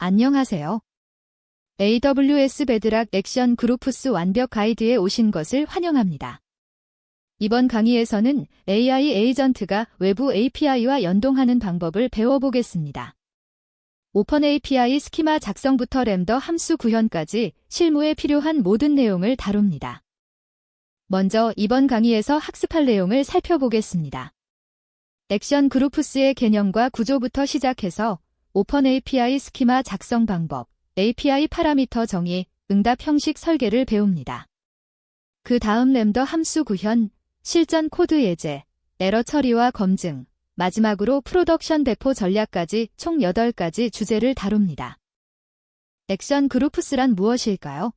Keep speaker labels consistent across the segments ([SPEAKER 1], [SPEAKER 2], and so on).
[SPEAKER 1] 안녕하세요. AWS 베드락 액션 그루프스 완벽 가이드에 오신 것을 환영합니다. 이번 강의에서는 AI 에이전트가 외부 API와 연동하는 방법을 배워보겠습니다. 오픈 API 스키마 작성부터 램더 함수 구현까지 실무에 필요한 모든 내용을 다룹니다. 먼저 이번 강의에서 학습할 내용을 살펴보겠습니다. 액션 그루프스의 개념과 구조부터 시작해서 오픈 API 스키마 작성 방법, API 파라미터 정의, 응답 형식 설계를 배웁니다. 그 다음 램더 함수 구현, 실전 코드 예제, 에러 처리와 검증, 마지막으로 프로덕션 배포 전략까지 총 8가지 주제를 다룹니다. 액션 그루프스란 무엇일까요?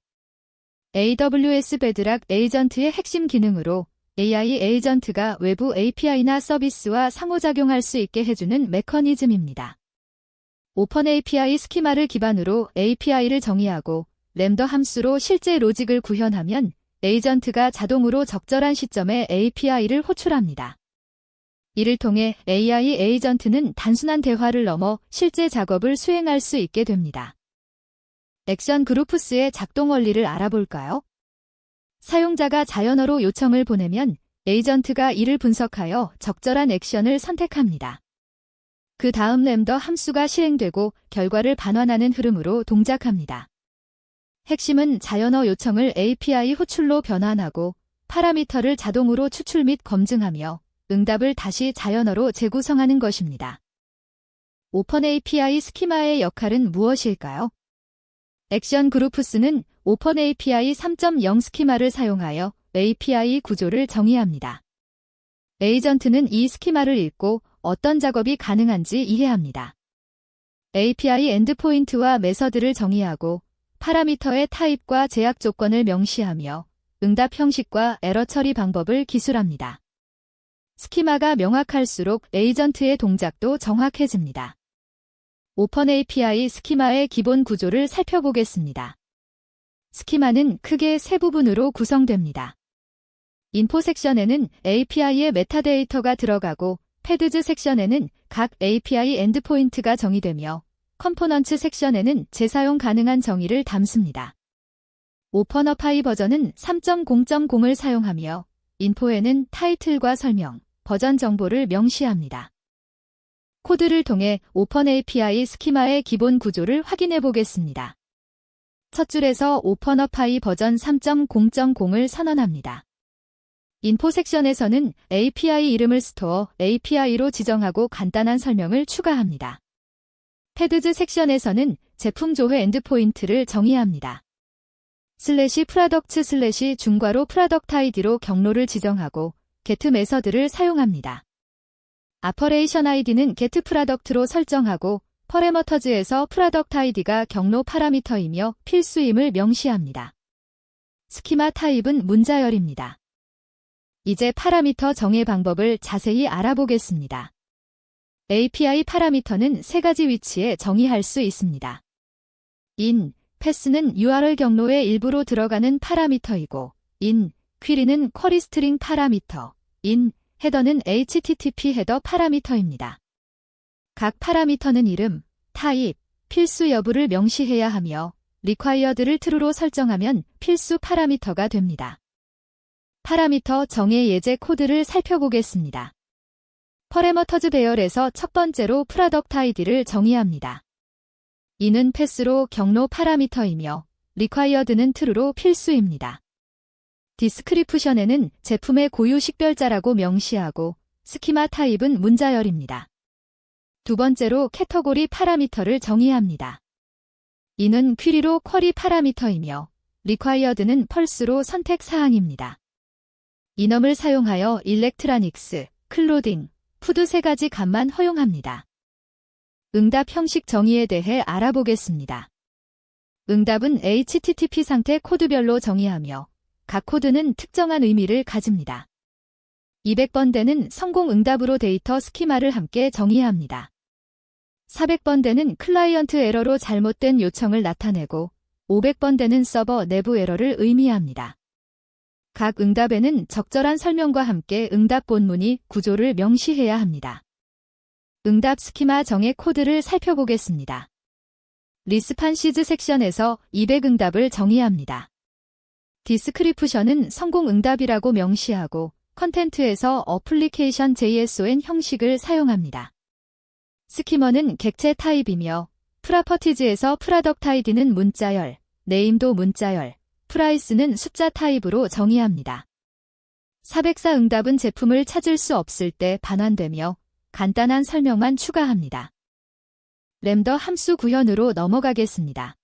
[SPEAKER 1] AWS 베드락 에이전트의 핵심 기능으로 AI 에이전트가 외부 API나 서비스와 상호작용할 수 있게 해주는 메커니즘입니다. 오픈 API 스키마를 기반으로 API를 정의하고 램더 함수로 실제 로직을 구현하면 에이전트가 자동으로 적절한 시점에 API를 호출합니다. 이를 통해 AI 에이전트는 단순한 대화를 넘어 실제 작업을 수행할 수 있게 됩니다. 액션 그루프스의 작동 원리를 알아볼까요? 사용자가 자연어로 요청을 보내면 에이전트가 이를 분석하여 적절한 액션을 선택합니다. 그 다음 램더 함수가 실행되고 결과를 반환하는 흐름으로 동작합니다. 핵심은 자연어 요청을 API 호출로 변환하고 파라미터를 자동으로 추출 및 검증하며 응답을 다시 자연어로 재구성하는 것입니다. 오픈 API 스키마의 역할은 무엇일까요? 액션 그루프스는 오픈 API 3.0 스키마를 사용하여 API 구조를 정의합니다. 에이전트는 이 스키마를 읽고 어떤 작업이 가능한지 이해합니다. API 엔드포인트와 메서드를 정의하고 파라미터의 타입과 제약 조건을 명시하며 응답 형식과 에러 처리 방법을 기술합니다. 스키마가 명확할수록 에이전트의 동작도 정확해집니다. 오픈 API 스키마의 기본 구조를 살펴보겠습니다. 스키마는 크게 세 부분으로 구성됩니다. 인포 섹션에는 API의 메타데이터가 들어가고 패드즈 섹션에는 각 API 엔드포인트가 정의되며 컴포넌츠 섹션에는 재사용 가능한 정의를 담습니다. 오픈어파이 버전은 3.0.0을 사용하며 인포에는 타이틀과 설명, 버전 정보를 명시합니다. 코드를 통해 오픈 API 스키마의 기본 구조를 확인해 보겠습니다. 첫 줄에서 오픈어파이 버전 3.0.0을 선언합니다. 인포 섹션에서는 API 이름을 스토어 API로 지정하고 간단한 설명을 추가합니다. 패드즈 섹션에서는 제품 조회 엔드포인트를 정의합니다. /프로덕츠/ 중괄호 프로덕트 아이디로 경로를 지정하고 get 메서드를 사용합니다. 아퍼레이션 아이디는 get 프로덕트로 설정하고 퍼레머터즈에서 프로덕트 아이디가 경로 파라미터이며 필수임을 명시합니다. 스키마 타입은 문자열입니다. 이제 파라미터 정의 방법을 자세히 알아보겠습니다. API 파라미터는 3가지 위치에 정의할 수 있습니다. in, pass는 URL 경로의 일부로 들어가는 파라미터이고 in, query는 쿼리 스트링 파라미터, in, 헤더는 HTTP 헤더 파라미터입니다. 각 파라미터는 이름, 타입, 필수 여부를 명시해야 하며 required를 true로 설정하면 필수 파라미터가 됩니다. 파라미터 정의 예제 코드를 살펴보겠습니다. 퍼레머터즈 배열에서 첫 번째로 프로덕트 아이디를 정의합니다. in은 패스로 경로 파라미터이며 required는 true로 필수입니다. 디스크리프션에는 제품의 고유 식별자라고 명시하고 스키마 타입은 문자열입니다. 두 번째로 캐터고리 파라미터를 정의합니다. in은 쿼리로 쿼리 파라미터이며 required는 펄스로 선택 사항입니다. 인엄을 사용하여 일렉트라닉스, 클로딩, 푸드 3가지 값만 허용합니다. 응답 형식 정의에 대해 알아보겠습니다. 응답은 HTTP 상태 코드별로 정의하며 각 코드는 특정한 의미를 가집니다. 200번대는 성공 응답으로 데이터 스키마를 함께 정의합니다. 400번대는 클라이언트 에러로 잘못된 요청을 나타내고 500번대는 서버 내부 에러를 의미합니다. 각 응답에는 적절한 설명과 함께 응답 본문이 구조를 명시해야 합니다. 응답 스키마 정의 코드를 살펴보겠습니다. 리스판시즈 섹션에서 200 응답을 정의합니다. 디스크리프션은 성공 응답이라고 명시하고 컨텐트에서 어플리케이션 JSON 형식을 사용합니다. 스키머는 객체 타입이며 프라퍼티즈에서 프로덕트 아이디는 문자열, 네임도 문자열, 프라이스는 숫자 타입으로 정의합니다. 404 응답은 제품을 찾을 수 없을 때 반환되며 간단한 설명만 추가합니다. 램더 함수 구현으로 넘어가겠습니다.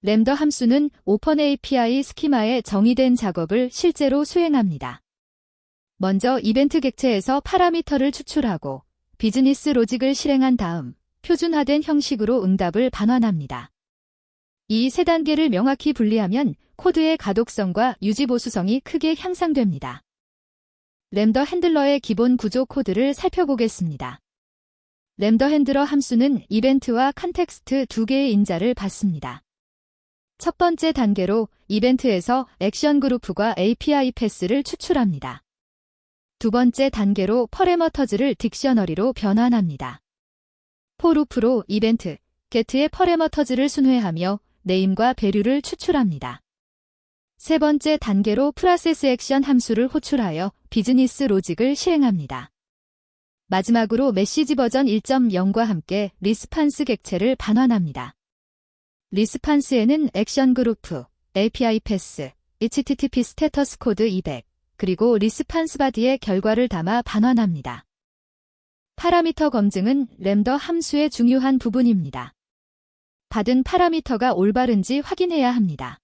[SPEAKER 1] 램더 함수는 오픈 API 스키마에 정의된 작업을 실제로 수행합니다. 먼저 이벤트 객체에서 파라미터를 추출하고 비즈니스 로직을 실행한 다음 표준화된 형식으로 응답을 반환합니다. 이 세 단계를 명확히 분리하면 코드의 가독성과 유지보수성이 크게 향상됩니다. 램더 핸들러의 기본 구조 코드를 살펴보겠습니다. 램더 핸들러 함수는 이벤트와 컨텍스트 두 개의 인자를 받습니다. 첫 번째 단계로 이벤트에서 액션 그룹과 API 패스를 추출합니다. 두 번째 단계로 퍼레머터즈를 딕셔너리로 변환합니다. 포루프로 이벤트, get의 퍼레머터즈를 순회하며 네임과 배류를 추출합니다. 세 번째 단계로 프로세스 액션 함수를 호출하여 비즈니스 로직을 실행합니다. 마지막으로 메시지 버전 1.0과 함께 리스판스 객체를 반환합니다. 리스판스에는 액션 그룹, API 패스, HTTP 스테터스 코드 200, 그리고 리스판스 바디의 결과를 담아 반환합니다. 파라미터 검증은 램더 함수의 중요한 부분입니다. 받은 파라미터가 올바른지 확인해야 합니다.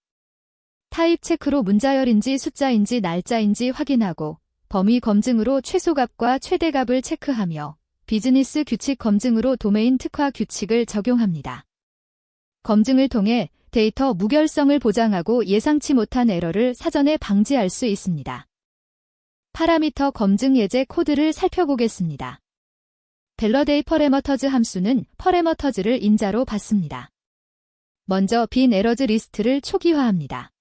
[SPEAKER 1] 타입 체크로 문자열인지 숫자인지 날짜인지 확인하고 범위 검증으로 최소값과 최대값을 체크하며 비즈니스 규칙 검증으로 도메인 특화 규칙을 적용합니다. 검증을 통해 데이터 무결성을 보장하고 예상치 못한 에러를 사전에 방지할 수 있습니다. 파라미터 검증 예제 코드를 살펴보겠습니다. 밸러데이 퍼레머터즈 함수는 퍼레머터즈를 인자로 받습니다. 먼저 빈 에러즈 리스트를 초기화합니다.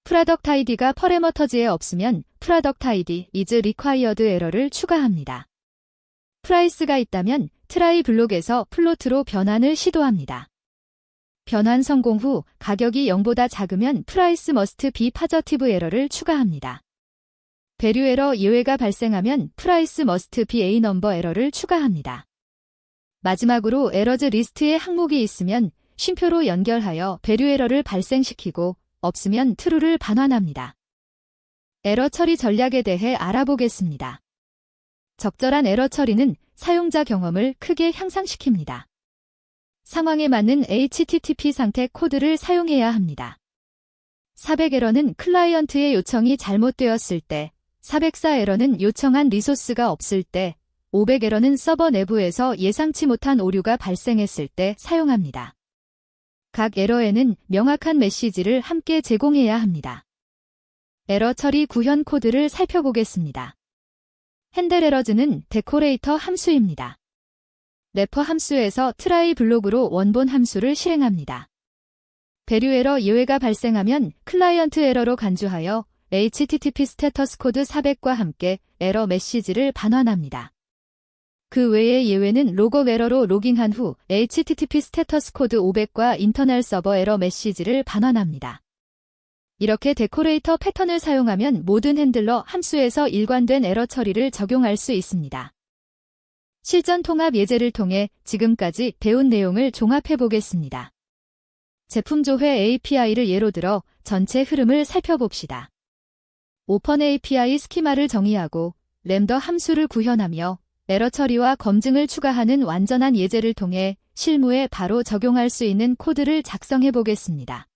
[SPEAKER 1] 프로덕트 아이디가 퍼레머터즈에 없으면 프로덕트 아이디 is required 에러를 추가합니다. 프라이스가 있다면 트라이 블록에서 플로트로 변환을 시도합니다. 변환 성공 후 가격이 0보다 작으면 프라이스 머스트 비 파저티브 에러를 추가합니다. 배류 에러 예외가 발생하면 프라이스 머스트 비 A 넘버 에러를 추가합니다. 마지막으로 에러즈 리스트에 항목이 있으면 쉼표로 연결하여 배류 에러를 발생시키고 없으면 true를 반환합니다. 에러 처리 전략에 대해 알아보겠습니다. 적절한 에러 처리는 사용자 경험을 크게 향상시킵니다. 상황에 맞는 HTTP 상태 코드를 사용해야 합니다. 400 에러는 클라이언트의 요청이 잘못되었을 때, 404 에러는 요청한 리소스가 없을 때, 500 에러는 서버 내부에서 예상치 못한 오류가 발생했을 때 사용합니다. 각 에러에는 명확한 메시지를 함께 제공해야 합니다. 에러 처리 구현 코드를 살펴보겠습니다. 핸들 에러즈는 데코레이터 함수입니다. 래퍼 함수에서 트라이 블록으로 원본 함수를 실행합니다. 배류 에러 예외가 발생하면 클라이언트 에러로 간주하여 HTTP 스테터스 코드 400과 함께 에러 메시지를 반환합니다. 그 외의 예외는 로거 에러로 로깅한 후 HTTP 스테터스 코드 500과 인터널 서버 에러 메시지를 반환합니다. 이렇게 데코레이터 패턴을 사용하면 모든 핸들러 함수에서 일관된 에러 처리를 적용할 수 있습니다. 실전 통합 예제를 통해 지금까지 배운 내용을 종합해 보겠습니다. 제품 조회 API를 예로 들어 전체 흐름을 살펴봅시다. 오픈 API 스키마를 정의하고 램더 함수를 구현하며 에러 처리와 검증을 추가하는 완전한 예제를 통해 실무에 바로 적용할 수 있는 코드를 작성해 보겠습니다.